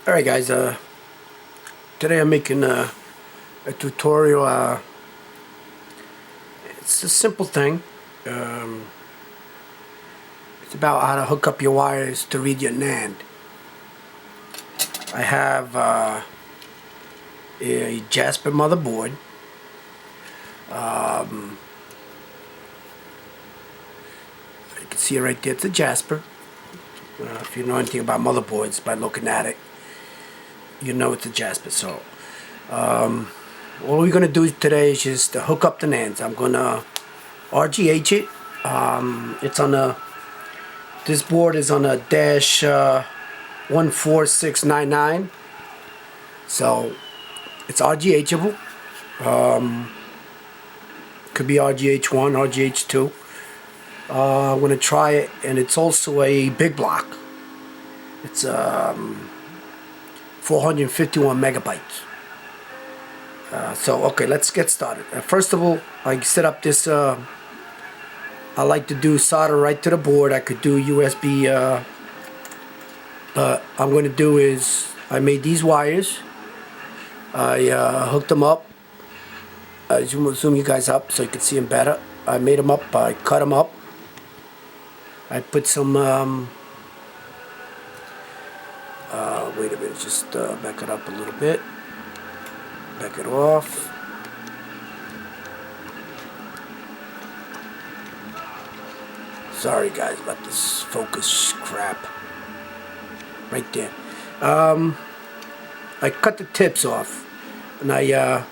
Alright guys, today I'm making a tutorial. It's a simple thing. It's about how to hook up your wires to read your NAND. I have a Jasper motherboard. You can see it right there, it's a Jasper. If you know anything about motherboards by looking at it, you know it's a Jasper. So what we're gonna do today is just to hook up the NANDs. I'm gonna RGH it. It's on a, this board is on a dash 14699, so it's RGHable. Could be RGH1, RGH2. I'm gonna try it, and it's also a big block. It's 451 megabytes. So okay, let's get started. First of all, I set up this. I like to do solder right to the board. I could do USB. But I'm going to do is I made these wires. I hooked them up. Zoom you guys up so you can see them better. I made them up. I cut them up. I put some. Wait a minute. Just back it up a little bit. Back it off. Sorry guys about this focus crap. Right there. I cut the tips off, and I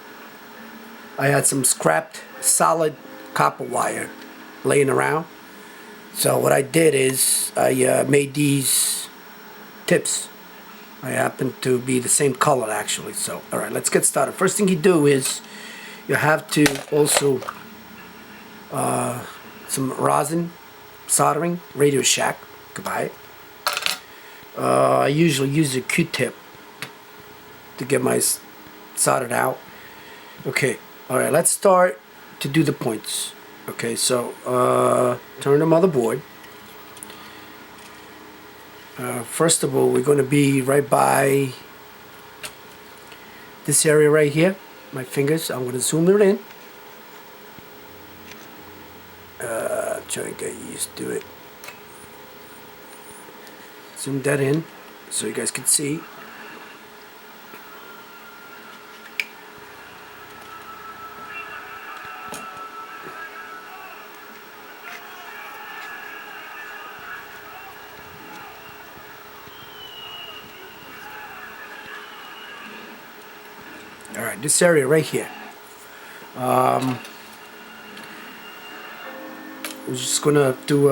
had some scrapped solid copper wire laying around. So what I did is I made these tips. I happen to be the same color actually. So alright, let's get started. First thing you do is you have to also some rosin soldering, Radio Shack. You can buy it. I usually use a Q-tip to get my soldered out. Okay, alright, let's start to do the points. Okay, so turn the motherboard. First of all, we're going to be right by this area right here. My fingers, I'm going to zoom it in. Try to get used to it. Zoom that in so you guys can see. Alright, this area right here. We're just gonna do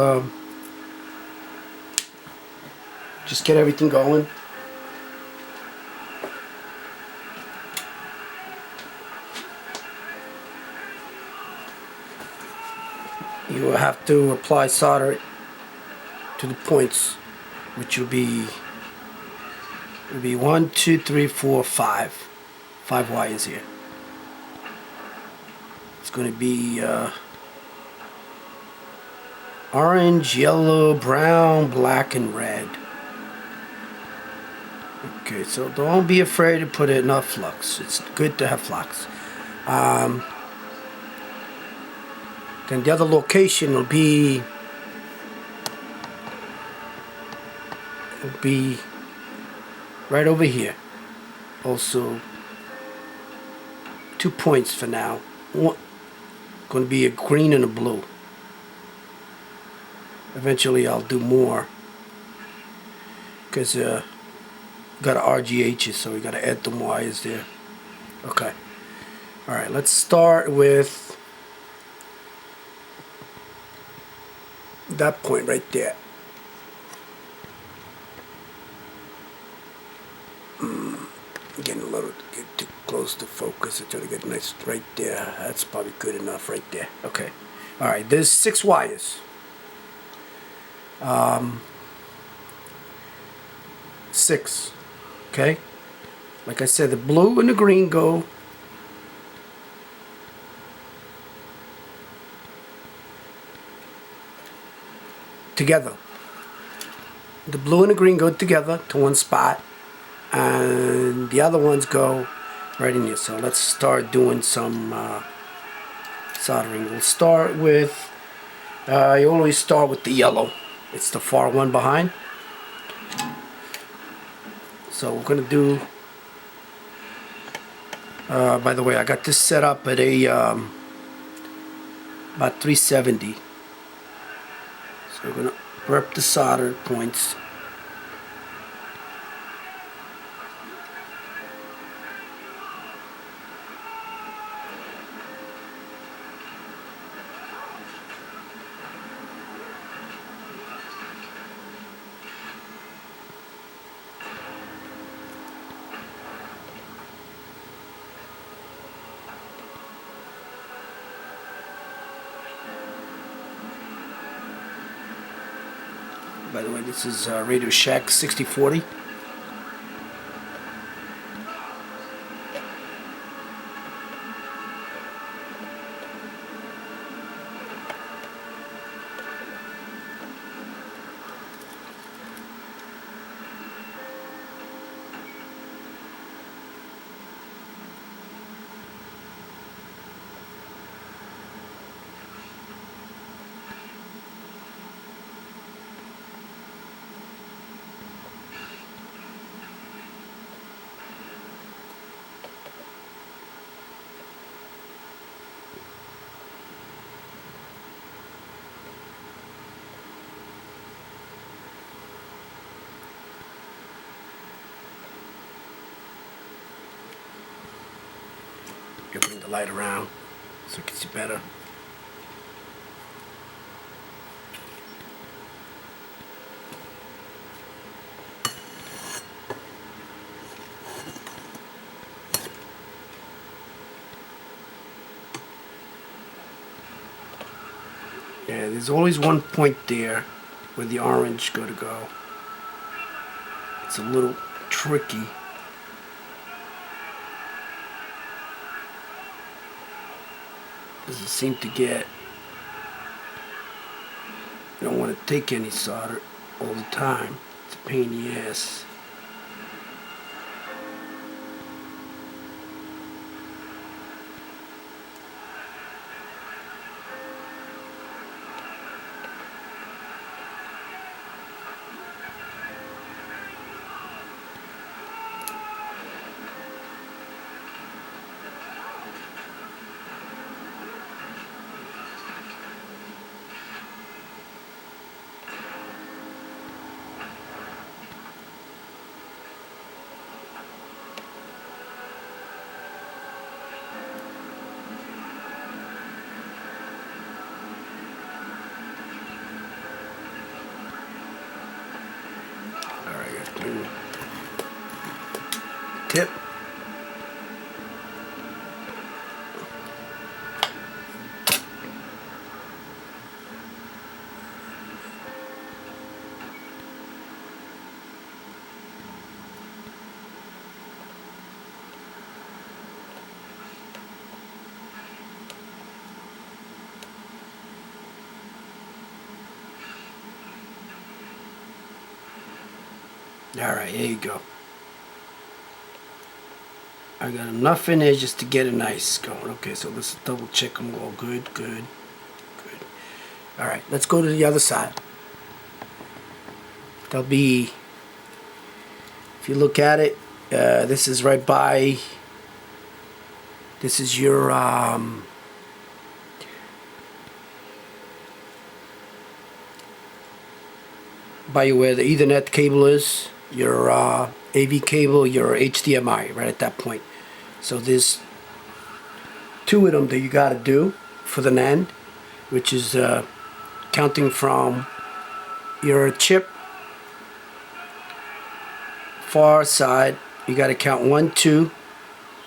just get everything going. You will have to apply solder to the points, which will be 1, 2, 3, 4, 5. 5 wires here. It's going to be orange, yellow, brown, black, and red. Okay, so don't be afraid to put enough flux. It's good to have flux. Then the other location will be right over here. Also 2 points for now. One going to be a green and a blue. Eventually I'll do more because got to RGH it, so we got to add the wires there. Okay. All right, let's start with that point right there. Getting a little too close to focus. I try to get nice right there. That's probably good enough right there. Okay. All right. There's 6 wires. 6. Okay. Like I said, the blue and the green go together. The blue and the green go together to one spot. and the other ones go right in here. So let's start doing some soldering. We'll start with, you always start with the yellow. It's the far one behind. So we're gonna do, by the way, I got this set up at a about 370. So we're gonna prep the solder points. By the way, this is Radio Shack 6040. You bring the light around so it can see better. Yeah, there's always one point there where the orange go to go. It's a little tricky. Doesn't seem to get. You don't want to take any solder all the time. It's a pain in the ass. Tip. Alright, here you go. I got enough in there just to get it nice going. Okay, so let's double check them all. Good. Alright, let's go to the other side. There'll be, if you look at it, this is right by, this is your, by where the Ethernet cable is, your AV cable, your HDMI, right at that point. So there's two of them that you got to do for the NAND, which is counting from your chip far side. You got to count 1, 2,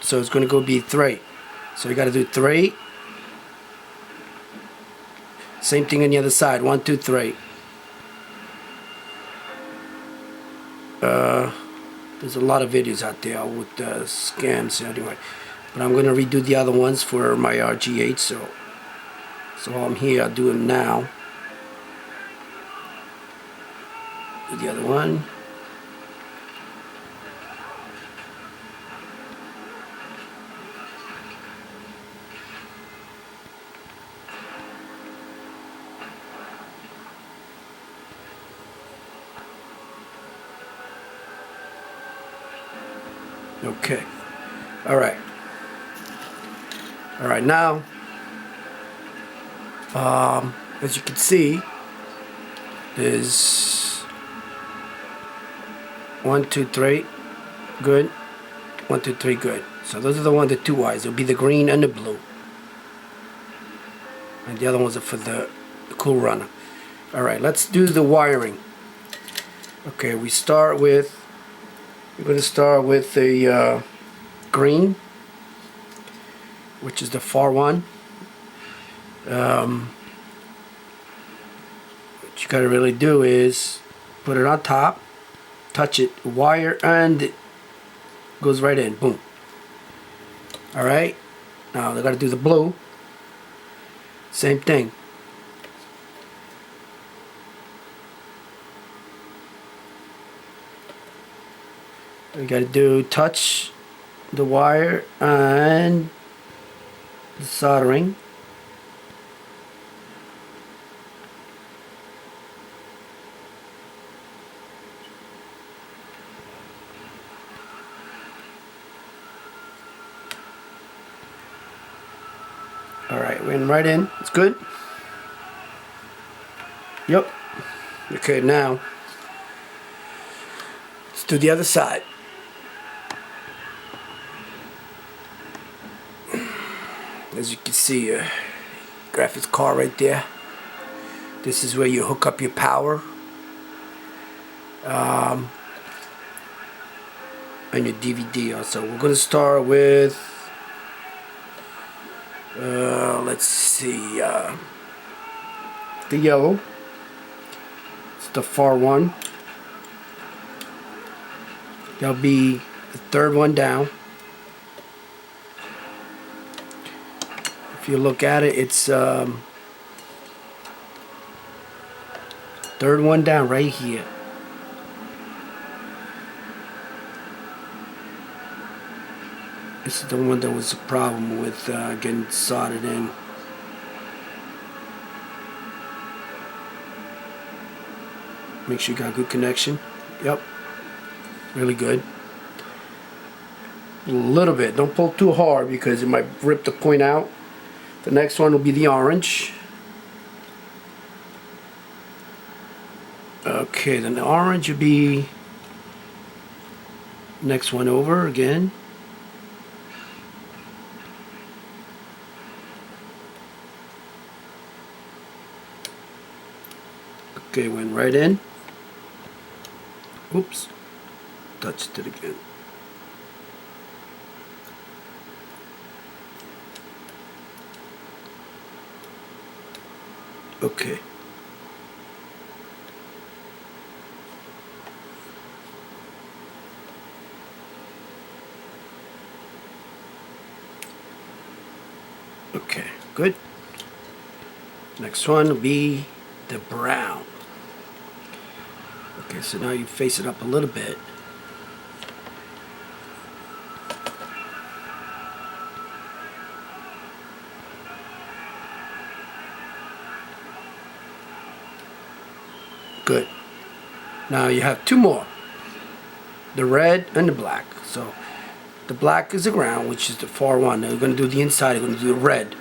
so it's going to be 3. So you got to do 3. Same thing on the other side, 1, 2, 3. There's a lot of videos out there with scams anyway, but I'm going to redo the other ones for my RG8, so I'm here, I'll do them now. Do the other one. Okay. All right. All right. Now, as you can see, there's 1, 2, 3, good. 1, 2, 3, good. So those are the 2 wires. It'll be the green and the blue, and the other ones are for the cool runner. All right. Let's do the wiring. Okay. We're going to start with the green, which is the far one. What you gotta really do is put it on top, touch it, wire, and it goes right in. Boom. Alright, now they gotta do the blue. Same thing. You gotta do touch the wire and the soldering. Alright, went right in. It's good. Yep. Okay, now let's do the other side. As you can see, graphics card right there. This is where you hook up your power and your DVD also. We're going to start with, let's see, the yellow. It's the far one. That'll be the third one down. If you look at it, it's third one down right here. This is the one that was a problem with getting soldered in. Make sure you got good connection. Yep. Really good. A little bit. Don't pull too hard because it might rip the point out. The next one will be the orange. Okay, then the orange will be next one over again. Okay, went right in. Oops. Touched it again. Okay. Okay, good. Next one will be the brown. Okay, so now you face it up a little bit. Good. Now you have two more. The red and the black. So the black is the ground, which is the far one. Now we're going to do the inside. We're going to do the red.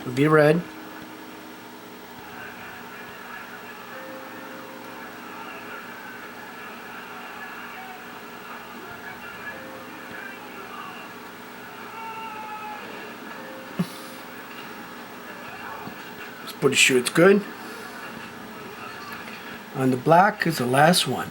It'll be red. Just pretty sure it's good. And the black is the last one.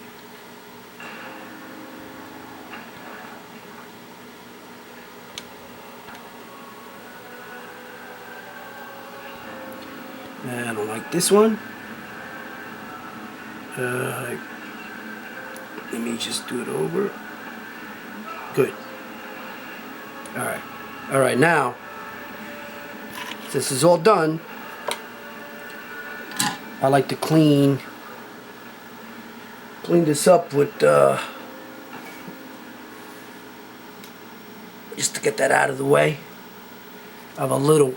I don't like this one. Let me just do it over. Good. Alright. Alright, now, this is all done. I like to clean this up with just to get that out of the way. I have a little.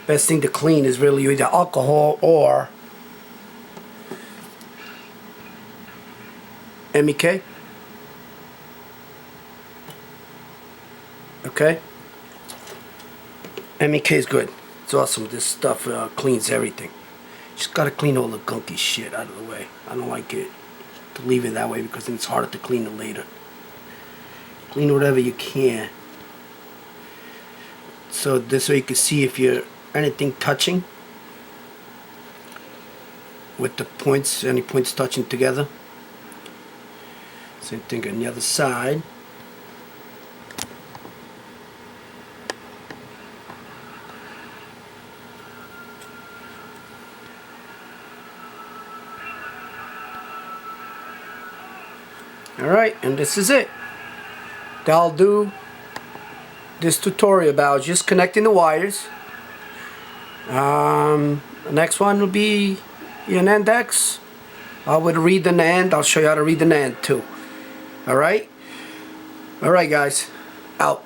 Best thing to clean is really either alcohol or MEK. Okay. MEK is good. It's awesome. This stuff cleans everything. Just gotta clean all the gunky shit out of the way. I don't like it to leave it that way because then it's harder to clean it later. Clean whatever you can. So this way you can see if you're anything touching with the points, any points touching together. Same thing on the other side. Alright, and this is it. I'll do this tutorial about just connecting the wires. The next one will be your NAND X. I would read the NAND. I'll show you how to read the NAND too. Alright? Alright guys. Out.